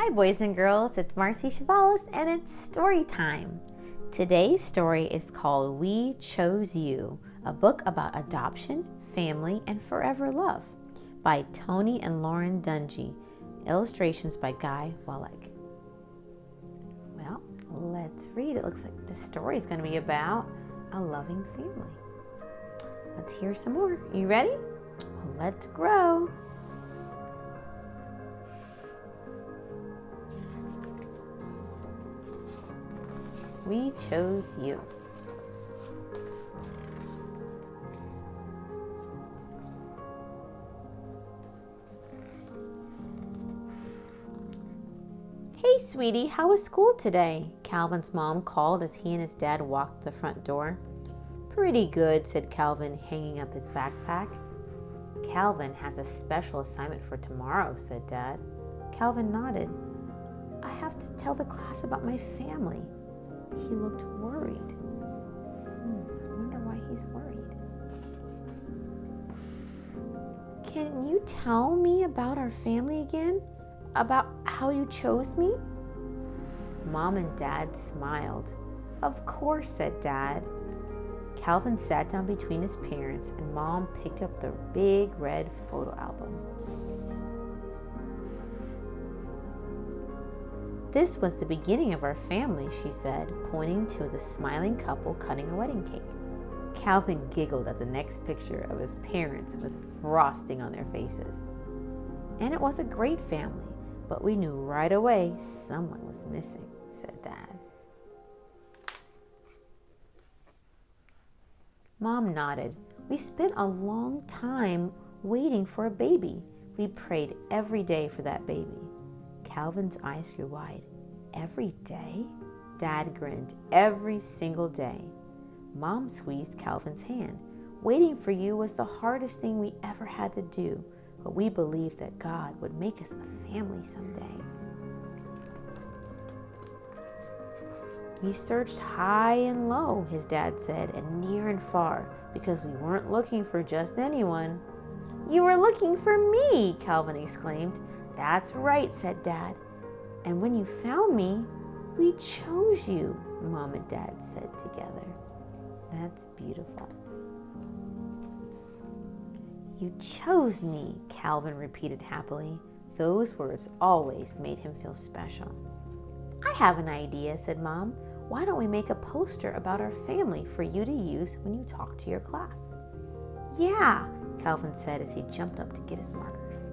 Hi boys and girls, it's Marci Chavalas and it's story time. Today's story is called We Chose You, a book about adoption, family, and forever love by Tony and Lauren Dungy. Illustrations by Guy Wallach. Well, let's read. It looks like this story is going to be about a loving family. Let's hear some more. You ready? Well, let's grow. We chose you. Hey, sweetie, how was school today? Calvin's mom called as he and his dad walked to the front door. Pretty good, said Calvin, hanging up his backpack. Calvin has a special assignment for tomorrow, said Dad. Calvin nodded. I have to tell the class about my family. He looked worried. I wonder why he's worried. Can you tell me about our family again? About how you chose me? Mom and Dad smiled. Of course, said Dad. Calvin sat down between his parents and Mom picked up the big red photo album. This was the beginning of our family, she said, pointing to the smiling couple cutting a wedding cake. Calvin giggled at the next picture of his parents with frosting on their faces. And it was a great family, but we knew right away someone was missing, said Dad. Mom nodded. We spent a long time waiting for a baby. We prayed every day for that baby. Calvin's eyes grew wide. Every day? Dad grinned. Every single day. Mom squeezed Calvin's hand. Waiting for you was the hardest thing we ever had to do, but we believed that God would make us a family someday. We searched high and low, his dad said, and near and far, because we weren't looking for just anyone. You were looking for me, Calvin exclaimed. That's right, said Dad. And when you found me, we chose you, Mom and Dad said together. That's beautiful. You chose me, Calvin repeated happily. Those words always made him feel special. I have an idea, said Mom. Why don't we make a poster about our family for you to use when you talk to your class? Yeah, Calvin said as he jumped up to get his markers.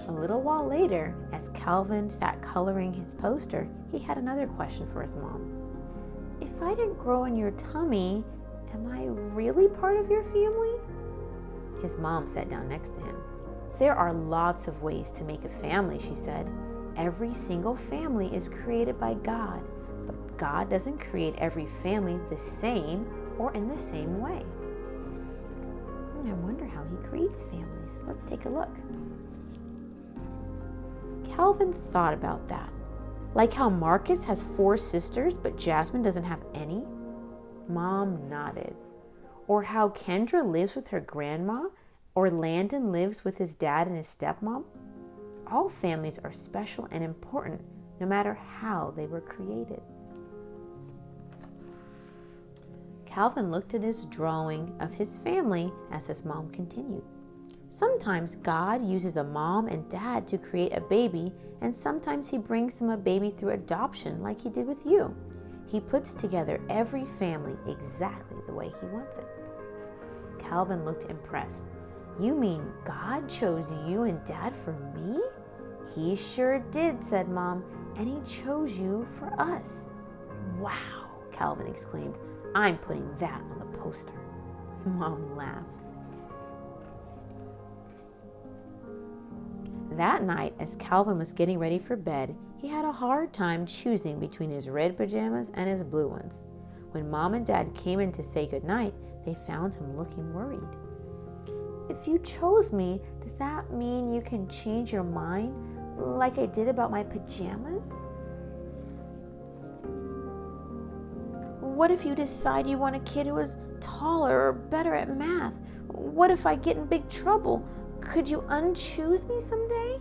A little while later, as Calvin sat coloring his poster, he had another question for his mom. If I didn't grow in your tummy, am I really part of your family? His mom sat down next to him. There are lots of ways to make a family, she said. Every single family is created by God, but God doesn't create every family the same or in the same way. I wonder how he creates families. Let's take a look. Calvin thought about that. Like how Marcus has 4 sisters, but Jasmine doesn't have any? Mom nodded. Or how Kendra lives with her grandma, or Landon lives with his dad and his stepmom? All families are special and important, no matter how they were created. Calvin looked at his drawing of his family as his mom continued. Sometimes God uses a mom and dad to create a baby, and sometimes he brings them a baby through adoption like he did with you. He puts together every family exactly the way he wants it. Calvin looked impressed. You mean God chose you and Dad for me? He sure did, said Mom, and he chose you for us. Wow, Calvin exclaimed. I'm putting that on the poster. Mom laughed. That night, as Calvin was getting ready for bed, he had a hard time choosing between his red pajamas and his blue ones. When Mom and Dad came in to say goodnight, they found him looking worried. If you chose me, does that mean you can change your mind like I did about my pajamas? What if you decide you want a kid who is taller or better at math? What if I get in big trouble? Could you unchoose me someday?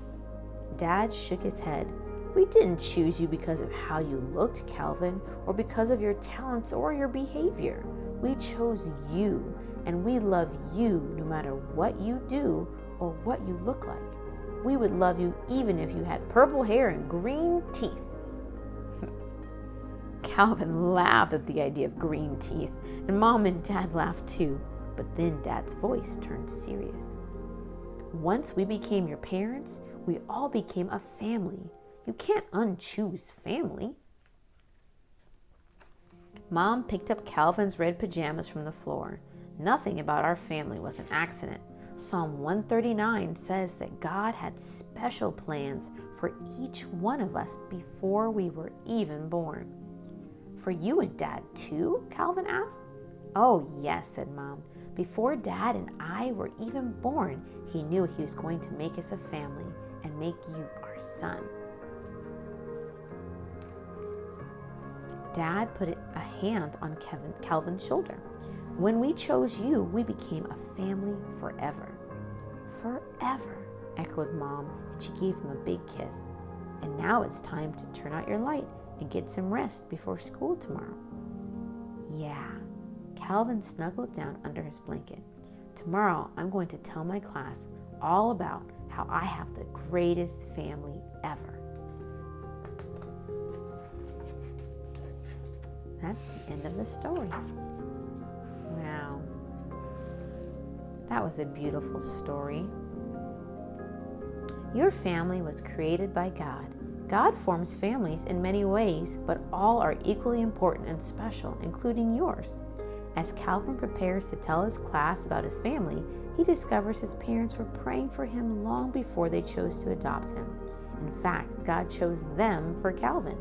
Dad shook his head. We didn't choose you because of how you looked, Calvin, or because of your talents or your behavior. We chose you, and we love you no matter what you do or what you look like. We would love you even if you had purple hair and green teeth. Calvin laughed at the idea of green teeth, and Mom and Dad laughed too, but then Dad's voice turned serious. Once we became your parents, we all became a family. You can't unchoose family. Mom picked up Calvin's red pajamas from the floor. Nothing about our family was an accident. Psalm 139 says that God had special plans for each one of us before we were even born. For you and Dad too? Calvin asked. Oh yes, said Mom. Before Dad and I were even born, he knew he was going to make us a family and make you our son. Dad put a hand on Calvin's shoulder. When we chose you, we became a family forever. Forever, echoed Mom, and she gave him a big kiss. And now it's time to turn out your light and get some rest before school tomorrow. Yeah, Calvin snuggled down under his blanket. Tomorrow, I'm going to tell my class all about how I have the greatest family ever. That's the end of the story. Wow. That was a beautiful story. Your family was created by God. God forms families in many ways, but all are equally important and special, including yours. As Calvin prepares to tell his class about his family, he discovers his parents were praying for him long before they chose to adopt him. In fact, God chose them for Calvin.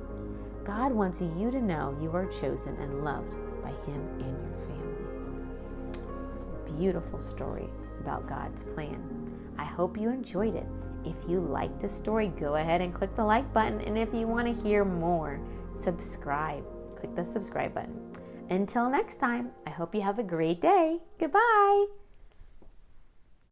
God wants you to know you are chosen and loved by Him and your family. Beautiful story about God's plan. I hope you enjoyed it. If you liked the story, go ahead and click the like button. And if you want to hear more, subscribe. Click the subscribe button. Until next time, I hope you have a great day. Goodbye.